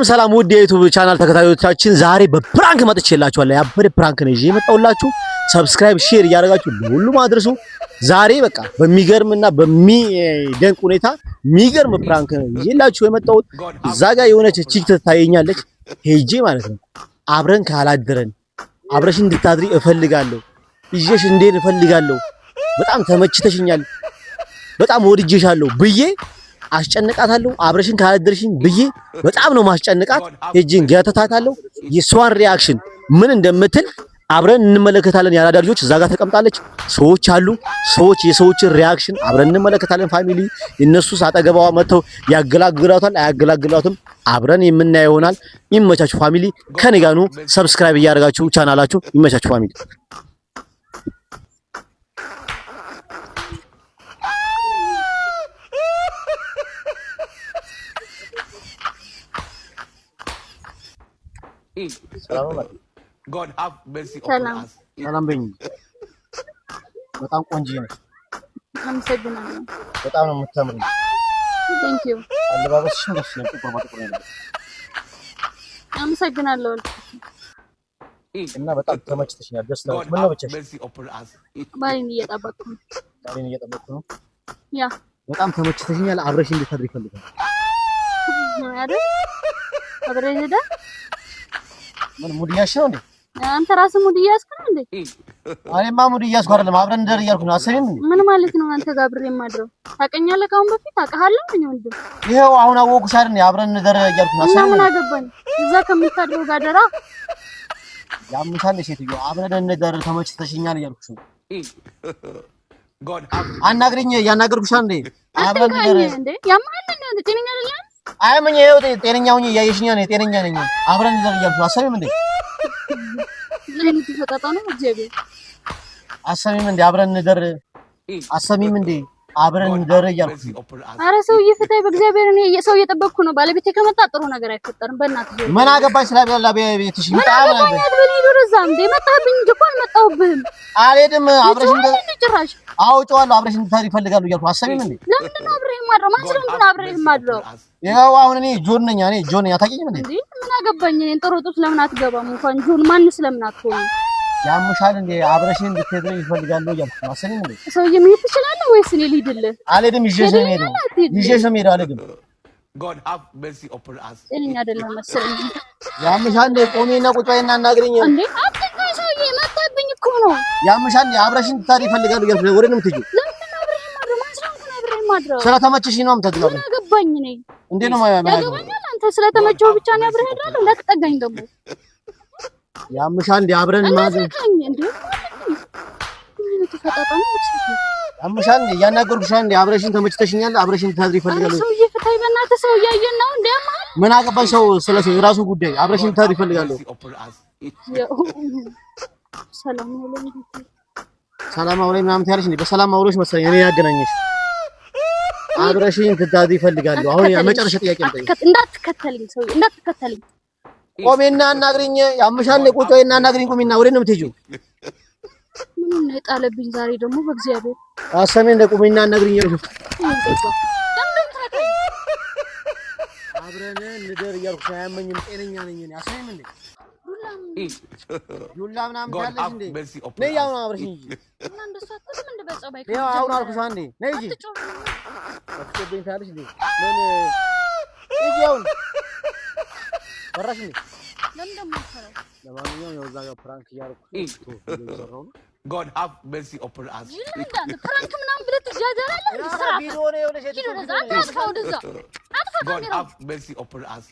ሰላም ውድ የዩቲዩብ ቻናል ተከታታዮቻችን ዛሬ በፕራንክ መጥቼላችኋለሁ። ያበደ ፕራንክ ነው ይዤ መጣሁላችሁ። ሰብስክራይብ ሼር እያደረጋችሁ ለሁሉም አድርሱ። ዛሬ በቃ በሚገርምና በሚደንቅ ሁኔታ የሚገርም ፕራንክ ነው ይዤላችሁ የመጣሁት። እዛ ጋር የሆነች ቺክ ትታየኛለች ሄጄ ማለት ነው። አብረን ካላደረን አብረሽ እንድታድሪ እፈልጋለሁ፣ ይዤሽ እንዴት እፈልጋለሁ፣ በጣም ተመችተሽኛል፣ በጣም ወድጄሻለሁ ብዬ አስጨንቃታለሁ። አብረሽን ካላደርሽኝ ብዬ በጣም ነው ማስጨንቃት። ሄጄን ገተታታለሁ። የሷን ሪአክሽን ምን እንደምትል አብረን እንመለከታለን። ያራዳ ልጆች እዛ ጋር ተቀምጣለች። ሰዎች አሉ። የሰዎችን ሪአክሽን አብረን እንመለከታለን። ፋሚሊ እነሱስ አጠገባዋ መተው ያገላግላታል አያገላግላትም አብረን የምናየው ይሆናል። ይመቻችሁ ፋሚሊ። ከኔ ጋር ነው። ሰብስክራይብ እያደረጋችሁ ቻናላችሁ ይመቻችሁ ፋሚሊ። God have mercy upon us. ሰላም በኝ። በጣም ቆንጆ ነሽ። አመሰግናለሁ። በጣም ነው የምታምሪው። Thank you. አለባበስሽ ደስ ይላል። ጥቁር ነው። አመሰግናለሁ። እና በጣም ተመችተሽኛል። ደስ ነው። ምን ነው ብቻሽ? ባሌን እየጠበቅኩ ነው። ያ በጣም ተመችተሽኛል። አብረሽ እንድታድሪ ይፈልጋል አይደል? አብረሽ ሄዳ ምን ሙድ እያዝሽ ነው እንዴ? አንተ ራስህ ሙድ እያዝክ ነው እንዴ? እኔማ ሙድ እያዝኩ አይደለም፣ አብረን እንደር እያልኩ ነው። አሰሚም እንዴ? ምን ማለት ነው? አንተ ጋር አብሬ የማድረው ታውቀኛለህ? ካሁን በፊት አውቃለሁ ምን ወንድም። ይሄው አሁን አወኩሽ አይደል? አብረን እንደር እያልኩ ነው። አሰሚም ምን አገባኝ? እዛ ከምታድረው ጋር ደራ ያምሻል። ሴትዮ አብረን እንደር ተመችተሽኛል እያልኩሽ ነው። አናግሪኝ፣ ያናገርኩሽ እንዴ? አብረን እንደር እንዴ? ያማል እንዴ? ጤነኛ አይደለም? አይ ምን ይሄው ጤነኛ ሁኚ፣ እያየሽኝ ነው። ጤነኛ ነኝ። አብረን እንደር እያልኩ ነው። አሰሚም እንዴ? ለኔ ተፈጣጣ ነው እግዚአብሔር። አሰሚም እንዴ? አብረን እንደር አሰሚም እንዴ? አብረን እንደር እያልኩ ነው። ኧረ ሰውዬ ፍታይ በእግዚአብሔር። እኔ ሰው እየጠበቅኩ ነው። ባለቤቴ ከመጣ ጥሩ ነገር አይፈጠርም። በእናትህ ምን አገባኝ ስላበላ ቤትሽ ምን አገባኝ አትበል። ሄዶ እንዴ መጣህብኝ እንጂ እኮ አልመጣሁብህም። አልሄድም። አብረሽ እንደር ጭራሽ አውጪዋለሁ። አብረሽ እንድታሪ ይፈልጋሉ እያልኩ አሰሚም እንዴ? ለምንድን ነው አብረህ የማድረው? ማን ስለሆንኩ ነው አብረህ የማድረው? ይኸው አሁን እኔ ጆን ነኝ። አታውቂኝም እንዴ? ምን አገባኝ? እኔን ጥሮጦች ለምን አትገባም? እንኳን ጆን ማን ስለምን አትሆንም? ያምሻል እንዴ? አብረሽን እንድትሄድልኝ ይፈልጋሉ እያልኩ ነው። አሰሚም እንዴ? ሰውዬ መሄድ ትችላለህ ወይስ እኔ ልሂድልህ? አልሄድም። ይዤሽ ነው የምሄደው። አልሄድም። God have mercy upon us. እልኝ አይደለም መሰለኝ። ያምሻል እንዴ? ቆሜና ቁጭ በይና አናግሪኝ እንዴ። አትንካኝ ሰውዬ፣ መጣብኝ እኮ ነው። ያምሻል እንዴ? አብረሽን እንድታሪ ይፈልጋሉ እያልኩ ነው። ወደ ነው የምትሄጂው? ለምን ነው አብረህ የማድረው? ማን ስለሆንኩ ነው አብረህ የማድረው? ስለተመቸሽኝ ነው የምትሄጂው። ምን አገባኝ እኔ? እንዴ ነው ያገባኛል። አንተ ስለተመቸው ብቻ ነው አብረህ ሄዳለሁ። እንዳትጠጋኝ ደግሞ። ያምሻል እንዴ? አብረን ማዘን እንዴ ምን ተፈጣጣ ነው? ያምሻል እንዴ? እያናገርኩሽ እንዴ? አብረሽን ተመችተሽኛል። አብረሽን እንድታድሪ ይፈልጋሉ። ሰውዬ ፍታይ በእናትህ። ሰው እያየን ነው እንዴ? ምን አገባኝ? ሰው ስለሰው የራሱ ጉዳይ። አብረሽን እንድታድሪ ይፈልጋሉ። ሰላም ነው ለምን? ሰላም አውሬ ምናምን ትያለሽ እንዴ? በሰላም አውሬሽ መሰለኝ እኔ ያገናኘሽ። አብረሽን እንድታድሪ ይፈልጋሉ። አሁን የመጨረሻ ጥያቄ ነው። እንዳትከተልኝ ሰውዬ፣ እንዳትከተልኝ። ቆሜና አናግሪኝ። ያምሻል። ቁጭ በይና አናግሪኝ። ቆሜና ወዴት ነው የምትሄጂው? ምን ነው የጣለብኝ ዛሬ ደግሞ በእግዚአብሔር። አሰሜ እንደ ቆሜና አናግሪኝ ያልኩሽ። አብረን እንደር እያልኩሽ አያመኝም። ጤነኛ ነኝ እኔ። አሰሜም እንዴ? ዱላ ምናምን ያለሽ እንዴ? ነይ አሁን አብረሽኝ እንጂ እና እንደሱ አትልም እንደ በጸባይ ነው። አሁን አልኩሽ አንዴ ነይ እንጂ አትጮብኝ ታለሽ እንዴ? ምን እንጂ አሁን ወራሽ እንዴ? ለምን ደሞ ይሰራው? ለማንኛውም ያው እዛ ጋር ፕራንክ እያደረኩሽ ነው። God have mercy upon us. ይላል ፕራንክ ምናምን ብለህ ትጃጃላለህ። ስራ ቪዲዮ ነው የሆነሽ። አጥፋው ወደዛ። God have mercy upon us.